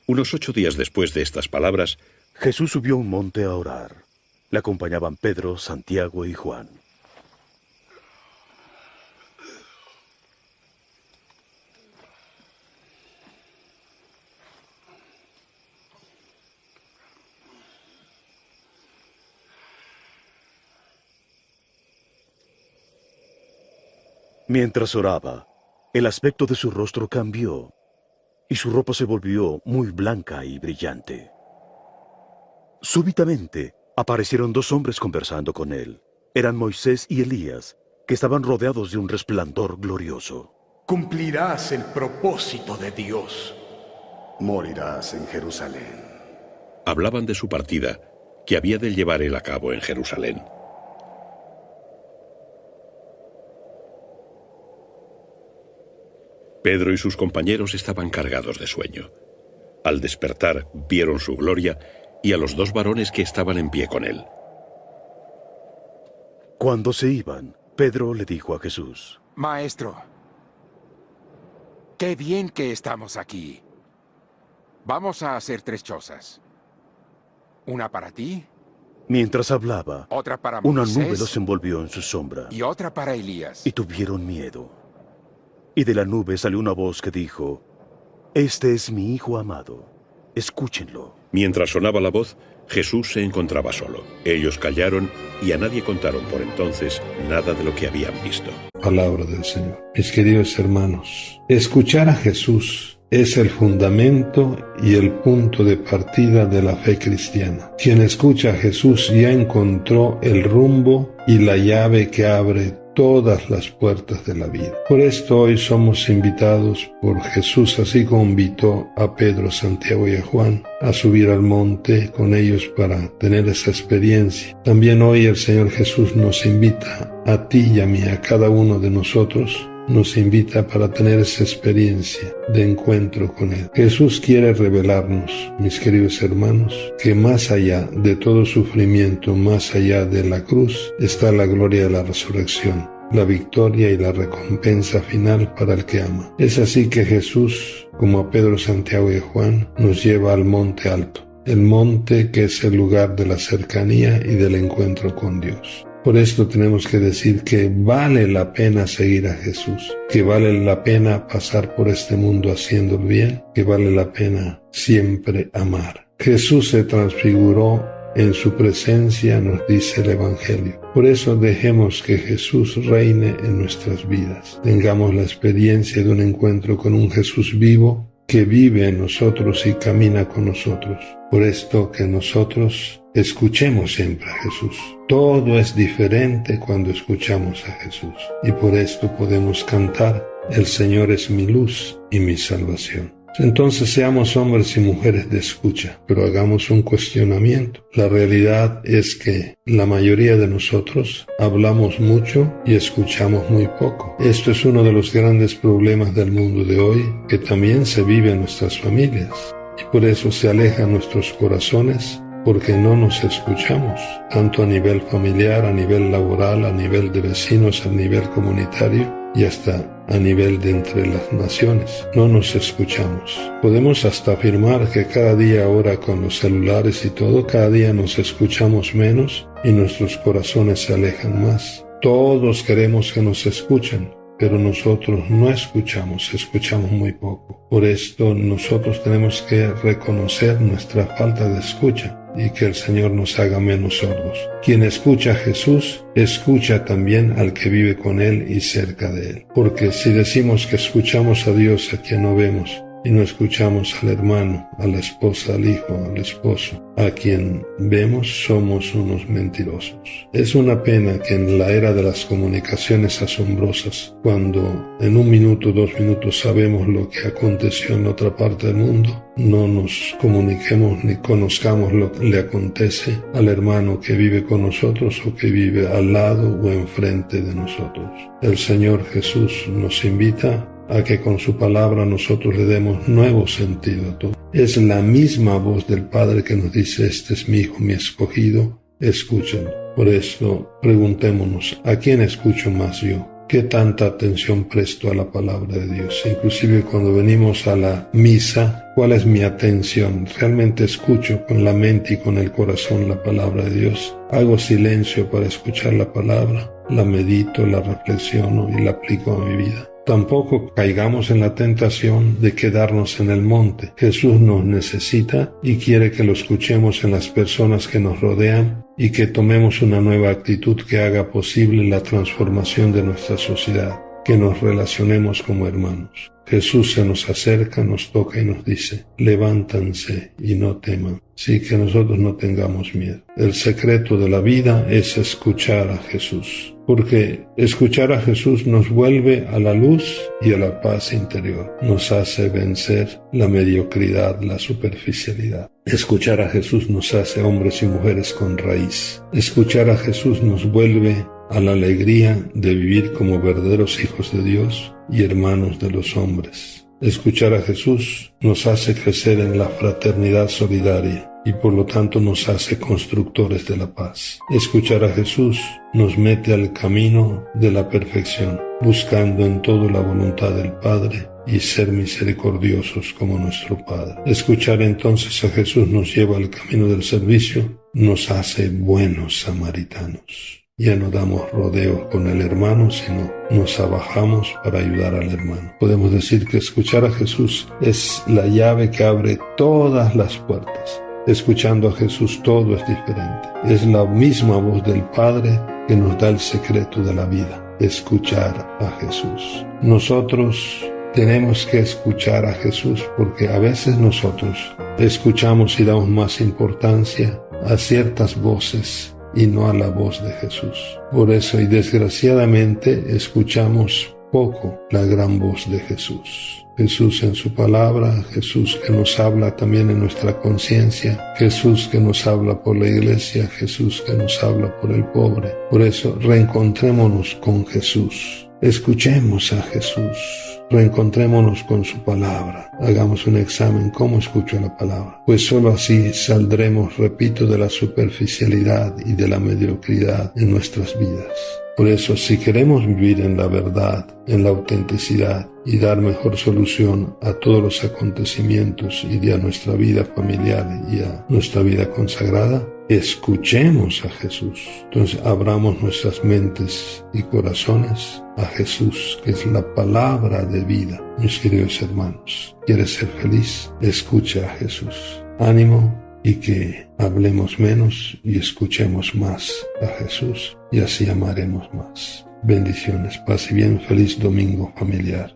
Unos 8 días después de estas palabras, Jesús subió a un monte a orar. Le acompañaban Pedro, Santiago y Juan. Mientras oraba, el aspecto de su rostro cambió y su ropa se volvió muy blanca y brillante. Súbitamente aparecieron 2 hombres conversando con él. Eran Moisés y Elías, que estaban rodeados de un resplandor glorioso. Cumplirás el propósito de Dios. Morirás en Jerusalén. hablaban de su partida, que había de llevar él a cabo en Jerusalén. Pedro y sus compañeros estaban cargados de sueño. Al despertar, vieron su gloria y a los 2 varones que estaban en pie con él. Cuando se iban, Pedro le dijo a Jesús: Maestro, qué bien que estamos aquí. Vamos a hacer 3 chozas. Una para ti. Mientras hablaba, Otra para una Moisés, nube los envolvió en su sombra, y otra para Elías. y tuvieron miedo. Y de la nube salió una voz que dijo: Este es mi Hijo amado, escúchenlo. Mientras sonaba la voz, Jesús se encontraba solo. Ellos callaron y a nadie contaron por entonces nada de lo que habían visto. Palabra del Señor. Mis queridos hermanos, escuchar a Jesús es el fundamento y el punto de partida de la fe cristiana. Quien escucha a Jesús ya encontró el rumbo y la llave que abre todas las puertas de la vida. Por esto hoy somos invitados por Jesús, así como invitó a Pedro, Santiago y a Juan a subir al monte con ellos para tener esa experiencia. También hoy el Señor Jesús nos invita a ti y a mí, a cada uno de nosotros, nos invita para tener esa experiencia de encuentro con Él. Jesús quiere revelarnos, mis queridos hermanos, que más allá de todo sufrimiento, más allá de la cruz, está la gloria de la resurrección, la victoria y la recompensa final para el que ama. Es así que Jesús, como a Pedro, Santiago y Juan, nos lleva al monte alto, el monte que es el lugar de la cercanía y del encuentro con Dios. Por esto tenemos que decir que vale la pena seguir a Jesús, que vale la pena pasar por este mundo haciendo el bien, que vale la pena siempre amar. Jesús se transfiguró en su presencia, nos dice el Evangelio. Por eso dejemos que Jesús reine en nuestras vidas. Tengamos la experiencia de un encuentro con un Jesús vivo que vive en nosotros y camina con nosotros. Por esto que nosotros escuchemos siempre a Jesús. Todo es diferente cuando escuchamos a Jesús. Y por esto podemos cantar: El Señor es mi luz y mi salvación. Entonces seamos hombres y mujeres de escucha, pero hagamos un cuestionamiento. La realidad es que la mayoría de nosotros hablamos mucho y escuchamos muy poco. Esto es uno de los grandes problemas del mundo de hoy, que también se vive en nuestras familias. Y por eso se alejan nuestros corazones, porque no nos escuchamos, tanto a nivel familiar, a nivel laboral, a nivel de vecinos, a nivel comunitario y hasta a nivel de entre las naciones. No nos escuchamos. Podemos hasta afirmar que cada día ahora con los celulares y todo, cada día nos escuchamos menos y nuestros corazones se alejan más. Todos queremos que nos escuchen, pero nosotros no escuchamos muy poco. Por esto nosotros tenemos que reconocer nuestra falta de escucha y que el Señor nos haga menos sordos. Quien escucha a Jesús, escucha también al que vive con Él y cerca de Él. Porque si decimos que escuchamos a Dios a quien no vemos, y no escuchamos al hermano, a la esposa, al hijo, al esposo, a quien vemos, somos unos mentirosos. Es una pena que en la era de las comunicaciones asombrosas, cuando en 1 minuto, 2 minutos sabemos lo que aconteció en otra parte del mundo, no nos comuniquemos ni conozcamos lo que le acontece al hermano que vive con nosotros o que vive al lado o enfrente de nosotros. El Señor Jesús nos invita a que con su palabra nosotros le demos nuevo sentido a todo. Es la misma voz del Padre que nos dice: este es mi Hijo, mi escogido, escúchenlo. Por eso preguntémonos: ¿a quién escucho más yo? ¿Qué tanta atención presto a la palabra de Dios? Inclusive cuando venimos a la misa, ¿cuál es mi atención? ¿Realmente escucho con la mente y con el corazón la palabra de Dios? ¿Hago silencio para escuchar la palabra? ¿La medito, la reflexiono y la aplico a mi vida? Tampoco caigamos en la tentación de quedarnos en el monte. Jesús nos necesita y quiere que lo escuchemos en las personas que nos rodean y que tomemos una nueva actitud que haga posible la transformación de nuestra sociedad, que nos relacionemos como hermanos. Jesús se nos acerca, nos toca y nos dice: levántanse y no teman. Sí, que nosotros no tengamos miedo. El secreto de la vida es escuchar a Jesús, porque escuchar a Jesús nos vuelve a la luz y a la paz interior. Nos hace vencer la mediocridad, la superficialidad. Escuchar a Jesús nos hace hombres y mujeres con raíz. Escuchar a Jesús nos vuelve a la alegría de vivir como verdaderos hijos de Dios y hermanos de los hombres. Escuchar a Jesús nos hace crecer en la fraternidad solidaria y por lo tanto nos hace constructores de la paz. Escuchar a Jesús nos mete al camino de la perfección, buscando en todo la voluntad del Padre y ser misericordiosos como nuestro Padre. Escuchar entonces a Jesús nos lleva al camino del servicio, nos hace buenos samaritanos. Ya no damos rodeos con el hermano, sino nos abajamos para ayudar al hermano. Podemos decir que escuchar a Jesús es la llave que abre todas las puertas. Escuchando a Jesús todo es diferente. Es la misma voz del Padre que nos da el secreto de la vida. Escuchar a Jesús. Nosotros tenemos que escuchar a Jesús porque a veces nosotros escuchamos y damos más importancia a ciertas voces y no a la voz de Jesús. Por eso, y desgraciadamente, escuchamos poco la gran voz de Jesús. Jesús en su palabra, Jesús que nos habla también en nuestra conciencia, Jesús que nos habla por la iglesia, Jesús que nos habla por el pobre. Por eso, reencontrémonos con Jesús. Escuchemos a Jesús. Reencontrémonos con su palabra. Hagamos un examen. ¿Cómo escucho la palabra? Pues solo así saldremos, repito, de la superficialidad y de la mediocridad en nuestras vidas. Por eso, si queremos vivir en la verdad, en la autenticidad y dar mejor solución a todos los acontecimientos y a nuestra vida familiar y a nuestra vida consagrada, escuchemos a Jesús. Entonces, abramos nuestras mentes y corazones a Jesús, que es la palabra de vida. Mis queridos hermanos, ¿quieres ser feliz? Escucha a Jesús. Ánimo y que hablemos menos y escuchemos más a Jesús y así amaremos más. Bendiciones, paz y bien, feliz domingo familiar.